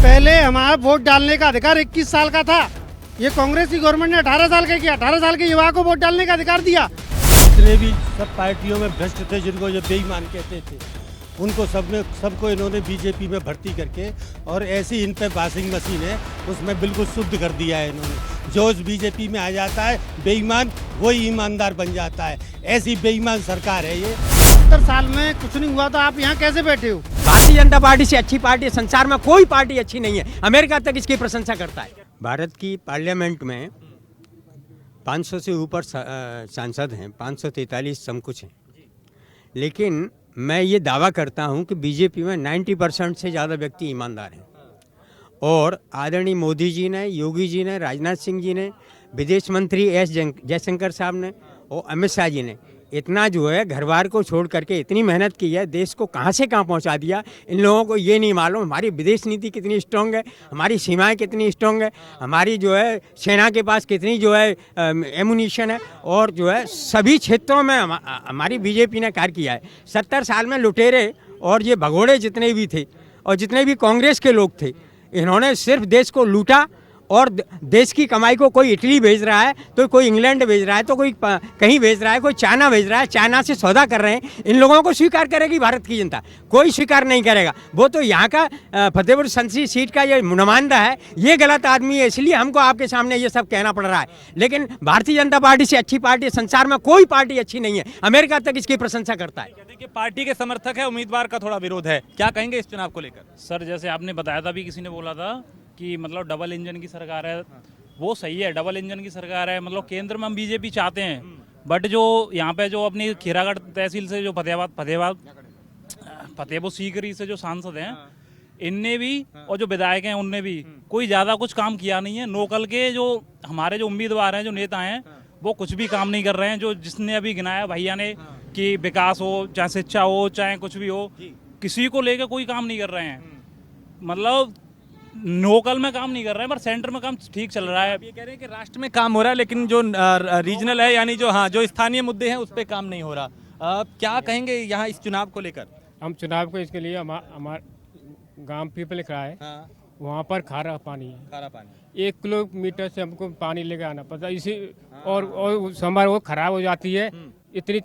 पहले हमारा वोट डालने का अधिकार 21 साल का था। ये कांग्रेस की गवर्नमेंट ने 18 साल का किया। 18 साल के युवा को वोट डालने का अधिकार दिया। जितने भी सब पार्टियों में भ्रष्ट थे, जिनको ये बेईमान कहते थे, उनको सबको इन्होंने बीजेपी में भर्ती करके और ऐसी इन पे वॉशिंग मशीन है उसमें बिल्कुल शुद्ध कर दिया है इन्होंने। जो उस बीजेपी में आ जाता है बेईमान, वही ईमानदार बन जाता है। ऐसी बेईमान सरकार है ये। 70 साल में कुछ नहीं हुआ तो आप यहाँ कैसे बैठे हो? भारतीय जनता पार्टी से अच्छी पार्टी संसार में कोई पार्टी अच्छी नहीं है। अमेरिका तक इसकी प्रशंसा करता है। भारत की पार्लियामेंट में 500 से ऊपर सांसद हैं, 543 समकुछ हैं, लेकिन मैं ये दावा करता हूं कि बीजेपी में 90% से ज़्यादा व्यक्ति ईमानदार हैं। और आदरणीय मोदी जी ने, योगी जी ने, राजनाथ सिंह जी ने, विदेश मंत्री एस जयशंकर साहब ने और अमित शाह जी ने इतना जो है घर बार को छोड़ करके इतनी मेहनत की है, देश को कहाँ से कहाँ पहुँचा दिया। इन लोगों को ये नहीं मालूम हमारी विदेश नीति कितनी स्ट्रॉन्ग है, हमारी सीमाएं कितनी स्ट्रॉन्ग है, हमारी जो है सेना के पास कितनी जो है एमुनिशन है, और जो है सभी क्षेत्रों में हमारी बीजेपी ने कार्य किया है। 70 साल में लुटेरे और ये भगोड़े जितने भी थे और जितने भी कांग्रेस के लोग थे, इन्होंने सिर्फ देश को लूटा। और देश की कमाई को कोई इटली भेज रहा है, तो कोई इंग्लैंड भेज रहा है, तो कोई कहीं भेज रहा है, कोई चाइना भेज रहा है, चाइना से सौदा कर रहे हैं। इन लोगों को स्वीकार करेगी भारत की जनता? कोई स्वीकार नहीं करेगा। वो तो यहाँ का फतेहपुर संसदीय सीट का ये नुमाइंदा है, ये गलत आदमी है, इसलिए हमको आपके सामने ये सब कहना पड़ रहा है। लेकिन भारतीय जनता पार्टी से अच्छी पार्टी संसार में कोई पार्टी अच्छी नहीं है। अमेरिका तक इसकी प्रशंसा करता है। देखिए, पार्टी के समर्थक है, उम्मीदवार का थोड़ा विरोध है। क्या कहेंगे इस चुनाव को लेकर? सर, जैसे आपने बताया था, अभी किसी ने बोला था कि मतलब डबल इंजन की सरकार है, वो सही है, डबल इंजन की सरकार है। मतलब केंद्र में हम बीजेपी चाहते हैं, बट जो यहाँ पे जो अपनी खीरागढ़ तहसील से जो फतेहपुर सीकरी से जो सांसद हैं, इनने भी और जो विधायक हैं उनने भी कोई ज़्यादा कुछ काम किया नहीं है। लोकल के जो हमारे जो उम्मीदवार हैं, जो नेता हैं, वो कुछ भी काम नहीं कर रहे हैं। जो जिसने अभी गिनाया भैया ने कि विकास हो, चाहे शिक्षा हो, चाहे कुछ भी हो, किसी को लेकर कोई काम नहीं कर रहे हैं। मतलब लोकल में काम नहीं कर रहे हैं, पर सेंटर में काम ठीक चल रहा है। ये कह रहे हैं कि राष्ट्र में काम हो रहा है, लेकिन जो रीजनल है, यानी जो स्थानीय मुद्दे हैं उस पर काम नहीं हो रहा। क्या कहेंगे यहाँ इस चुनाव को लेकर? हम चुनाव को इसके लिए हमारा गांव पीपल लिख रहा है, वहाँ पर खारा पानी है। खारा पानी 1 किलोमीटर से हमको पानी लेकर आना पड़ता है। इसी और समर वो खराब हो जाती है, इतनी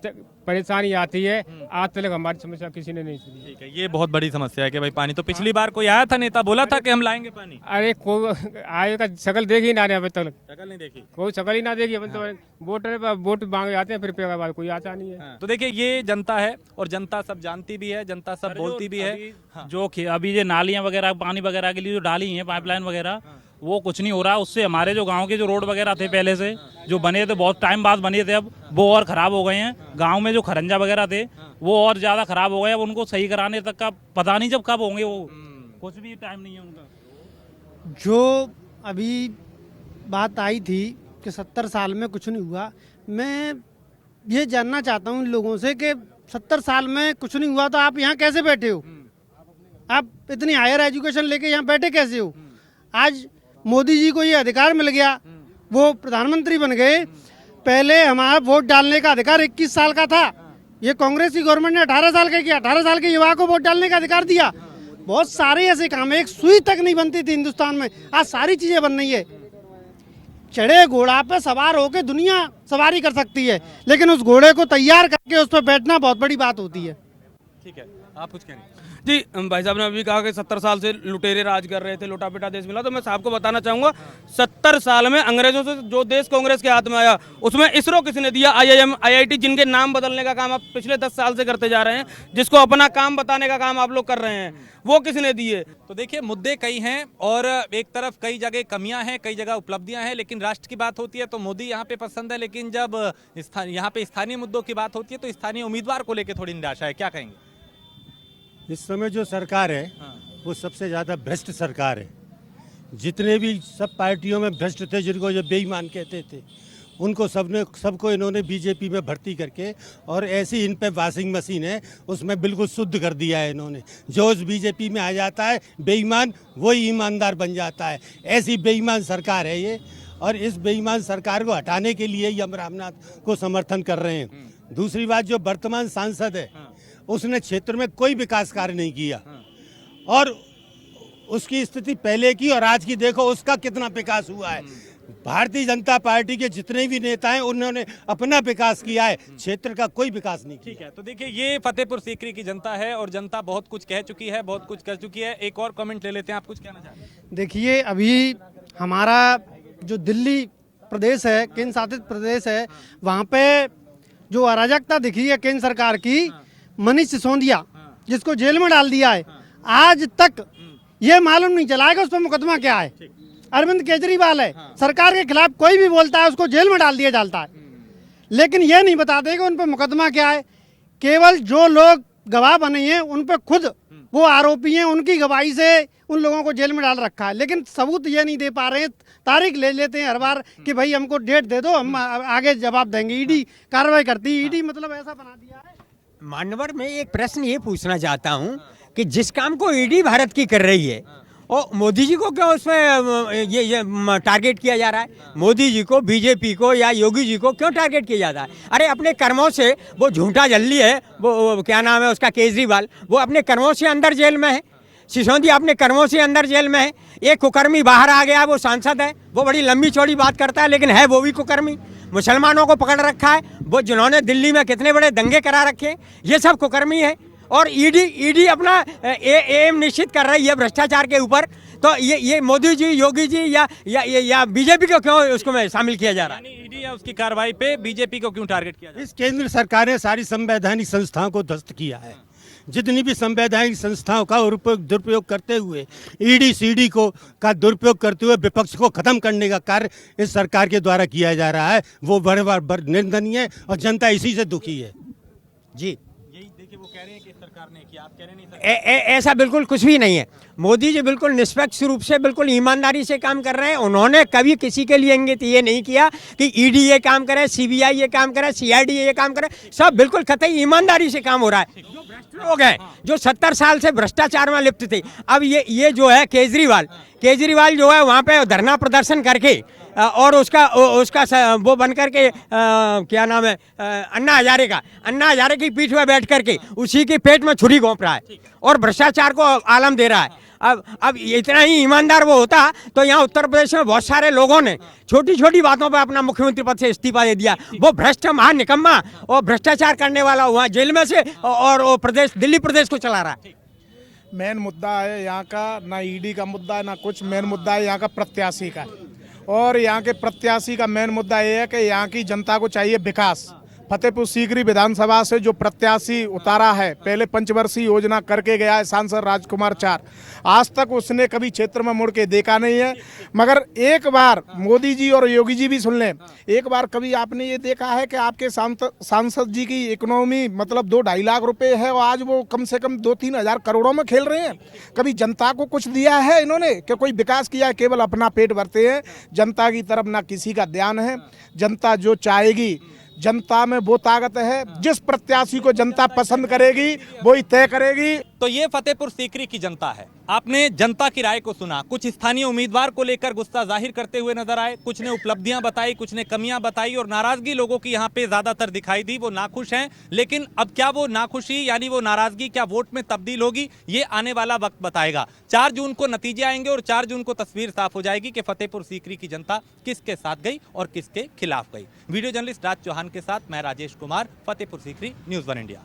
परेशानी आती है। आज तक हमारी समस्या किसी ने नहीं सुनी। ठीक है, ये बहुत बड़ी समस्या है कि भाई पानी तो पिछली बार कोई आया था, नेता बोला था कि हम लाएंगे पानी। अरे कोई आएगा, शकल देख ही ना रहे अभी तक। शक्ल नहीं देखी, कोई शकल ही ना देखी। अपन तो वोट मांगे जाते हैं, फिर बाद कोई आता नहीं है। तो देखिए, ये जनता है और जनता सब जानती भी है, जनता सब बोलती भी है। जो अभी ये नालियाँ वगैरह पानी वगैरह के लिए जो डाली हैं, पाइपलाइन वगैरह, वो कुछ नहीं हो रहा। उससे हमारे जो गांव के जो रोड वगैरह थे पहले से जो बने थे, बहुत टाइम बाद बने थे, अब वो और ख़राब हो गए हैं। गांव में जो खरंजा वगैरह थे वो और ज़्यादा ख़राब हो गए। अब उनको सही कराने तक का पता नहीं जब कब होंगे, वो कुछ भी टाइम नहीं है उनका। जो अभी बात आई थी कि 70 साल में कुछ नहीं हुआ, मैं ये जानना चाहता हूँ इन लोगों से कि 70 साल में कुछ नहीं हुआ तो आप यहाँ कैसे बैठे हो? आप इतनी हायर एजुकेशन लेके यहाँ बैठे कैसे हो? आज मोदी जी को ये अधिकार मिल गया, वो प्रधानमंत्री बन गए। पहले हमारा वोट डालने का अधिकार 21 साल का था। ये कांग्रेस की गवर्नमेंट ने 18 साल का किया। 18 साल के युवा को वोट डालने का अधिकार दिया। बहुत सारे ऐसे काम है, एक सुई तक नहीं बनती थी हिंदुस्तान में, आज सारी चीजें बन रही है। चढ़े घोड़ा पे सवार होकर दुनिया सवारी कर सकती है, लेकिन उस घोड़े को तैयार करके उस पर बैठना बहुत बड़ी बात होती है। ठीक है, आप कुछ कहेंगे? जी, भाई साहब ने अभी कहा कि 70 साल से लुटेरे राज कर रहे थे, लुटा पिटा देश मिला। तो मैं साहब को बताना चाहूँगा, 70 साल में अंग्रेजों से जो देश कांग्रेस के हाथ में आया, उसमें इसरो किसने दिया? IIM, IIT, जिनके नाम बदलने का काम आप पिछले 10 साल से करते जा रहे हैं, जिसको अपना काम बताने का काम आप लोग कर रहे हैं, वो किसने दिए? तो देखिए, मुद्दे कई हैं और एक तरफ कई जगह कमियां हैं, कई जगह उपलब्धियां हैं, लेकिन राष्ट्र की बात होती है तो मोदी यहाँ पे पसंद है। लेकिन जब यहाँ पे स्थानीय मुद्दों की बात होती है तो स्थानीय उम्मीदवार को लेकर थोड़ी निराशा है। क्या कहेंगे? इस समय जो सरकार है वो सबसे ज़्यादा भ्रष्ट सरकार है। जितने भी सब पार्टियों में भ्रष्ट थे, जिनको ये बेईमान कहते थे, उनको सबको इन्होंने बीजेपी में भर्ती करके और ऐसी इन पे वॉशिंग मशीन है उसमें बिल्कुल शुद्ध कर दिया है इन्होंने। जो उस बीजेपी में आ जाता है बेईमान, वही ईमानदार बन जाता है। ऐसी बेईमान सरकार है ये, और इस बेईमान सरकार को हटाने के लिए ही हम रामनाथ को समर्थन कर रहे हैं। दूसरी बात, जो वर्तमान सांसद है उसने क्षेत्र में कोई विकास कार्य नहीं किया, और उसकी स्थिति पहले की और आज की देखो, उसका कितना विकास हुआ है। भारतीय जनता पार्टी के जितने भी नेता हैं उन्होंने अपना विकास किया है, क्षेत्र का कोई विकास नहीं किया। ठीक है, तो देखिए ये फतेहपुर सीकरी की जनता है और जनता बहुत कुछ कह चुकी है, बहुत कुछ कर चुकी है। एक और कमेंट ले लेते हैं, आप कुछ कहना चाहते हैं? देखिए अभी हमारा जो दिल्ली प्रदेश है, केंद्र शासित प्रदेश है, वहाँ पे जो अराजकता दिखी है केंद्र सरकार की, मनीष सिसोदिया जिसको जेल में डाल दिया है, आज तक ये मालूम नहीं चला है कि उस पर मुकदमा क्या है। अरविंद केजरीवाल है, सरकार के खिलाफ कोई भी बोलता है उसको जेल में डाल दिया जाता है, लेकिन ये नहीं बताते कि उन पर मुकदमा क्या है। केवल जो लोग गवाह बने हैं उन पर खुद वो आरोपी हैं, उनकी गवाही से उन लोगों को जेल में डाल रखा है, लेकिन सबूत ये नहीं दे पा रहे हैं। तारीख ले लेते हैं हर बार कि भाई हमको डेट दे दो, हम आगे जवाब देंगे। ईडी कार्रवाई करती है, ईडी मतलब ऐसा बना दिया है। मानवर में एक प्रश्न ये पूछना चाहता हूँ कि जिस काम को ईडी भारत की कर रही है और मोदी जी को क्यों उसमें ये टारगेट किया जा रहा है? मोदी जी को, बीजेपी को या योगी जी को क्यों टारगेट किया जाता है? अरे अपने कर्मों से वो झूठा जल्दी है, वो क्या नाम है उसका, केजरीवाल, वो अपने कर्मों से अंदर जेल में है। सिसोदिया अपने कर्मों से अंदर जेल में है। एक कुकर्मी बाहर आ गया, वो सांसद है, वो बड़ी लंबी चौड़ी बात करता है, लेकिन है वो भी कुकर्मी। मुसलमानों को पकड़ रखा है, वो जिन्होंने दिल्ली में कितने बड़े दंगे करा रखे, ये सब कुकर्मी है। और ईडी अपना एम निश्चित कर रही है भ्रष्टाचार के ऊपर, तो ये मोदी जी, योगी जी या बीजेपी को क्यों उसको में शामिल किया जा रहा है? ईडी या उसकी कार्रवाई पे बीजेपी को क्यों टारगेट किया जा रहा है? इस केंद्र सरकार ने सारी संवैधानिक संस्थाओं को ध्वस्त किया है। जितनी भी संवैधानिक संस्थाओं का दुरुपयोग करते हुए, ईडी सीडी को का दुरुपयोग करते हुए विपक्ष को खत्म करने का कार्य इस सरकार के द्वारा किया जा रहा है, वो बड़े निंदनीय है और जनता इसी से दुखी है। जी, यही देखिए, वो कह रहे हैं कि सरकार ने किया, आप कह रहे नहीं सर। ऐसा बिल्कुल कुछ भी नहीं है। मोदी जी बिल्कुल निष्पक्ष रूप से, बिल्कुल ईमानदारी से काम कर रहे हैं। उन्होंने कभी किसी के लिए इंगित ये नहीं किया कि ईडी ये काम करे, सीबीआई ये काम करे, सीआईडी ये काम करे। सब बिल्कुल कतई ईमानदारी से काम हो रहा है। जो भ्रष्ट लोग हैं, जो 70 साल से भ्रष्टाचार में लिप्त थे, अब ये जो है केजरीवाल जो है वहाँ पे धरना प्रदर्शन करके और उसका वो बन करके क्या नाम है, अन्ना हजारे की पीठ में बैठ करके उसी के पेट में छुरी घोंप रहा है और भ्रष्टाचार को आलम दे रहा है। अब इतना ही ईमानदार वो होता तो यहाँ उत्तर प्रदेश में बहुत सारे लोगों ने छोटी छोटी बातों पर अपना मुख्यमंत्री पद से इस्तीफा दे दिया। वो भ्रष्ट महानिकम्मा और भ्रष्टाचार करने वाला हुआ जेल में से और वो दिल्ली प्रदेश को चला रहा है। मेन मुद्दा है यहाँ का, ना ईडी का मुद्दा है ना कुछ, मेन मुद्दा है यहाँ का प्रत्याशी का। और यहाँ के प्रत्याशी का मेन मुद्दा ये है कि यहाँ की जनता को चाहिए विकास। फतेहपुर सीकरी विधानसभा से जो प्रत्याशी उतारा है, पहले पंचवर्षीय योजना करके गया है सांसद राजकुमार चार, आज तक उसने कभी क्षेत्र में मुड़ के देखा नहीं है। मगर एक बार मोदी जी और योगी जी भी सुन लें, एक बार कभी आपने ये देखा है कि आपके सांसद जी की इकोनॉमी मतलब 2-2.5 लाख रुपए है और आज वो कम से कम 2-3 हज़ार करोड़ों में खेल रहे हैं? कभी जनता को कुछ दिया है इन्होंने कि कोई विकास किया है? केवल अपना पेट भरते हैं, जनता की तरफ ना किसी का ध्यान है। जनता जो चाहेगी, जनता में वो ताकत है, जिस प्रत्याशी को जनता पसंद करेगी वो ही तय करेगी। तो ये फतेहपुर सीकरी की जनता है। आपने जनता की राय को सुना। कुछ स्थानीय उम्मीदवार को लेकर गुस्सा जाहिर करते हुए नजर आए, कुछ ने उपलब्धियां बताई, कुछ ने कमियां बताई और नाराजगी लोगों की यहाँ पे ज्यादातर दिखाई दी। वो नाखुश हैं, लेकिन अब क्या वो नाखुशी यानी वो नाराजगी क्या वोट में तब्दील होगी, ये आने वाला वक्त बताएगा। 4 जून को नतीजे आएंगे और 4 जून को तस्वीर साफ हो जाएगी कि फतेहपुर सीकरी की जनता किसके साथ गई और किसके खिलाफ गई। वीडियो जर्नलिस्ट राज चौहान के साथ मैं राजेश कुमार, फतेहपुर सीकरी, न्यूज़ 1 इंडिया।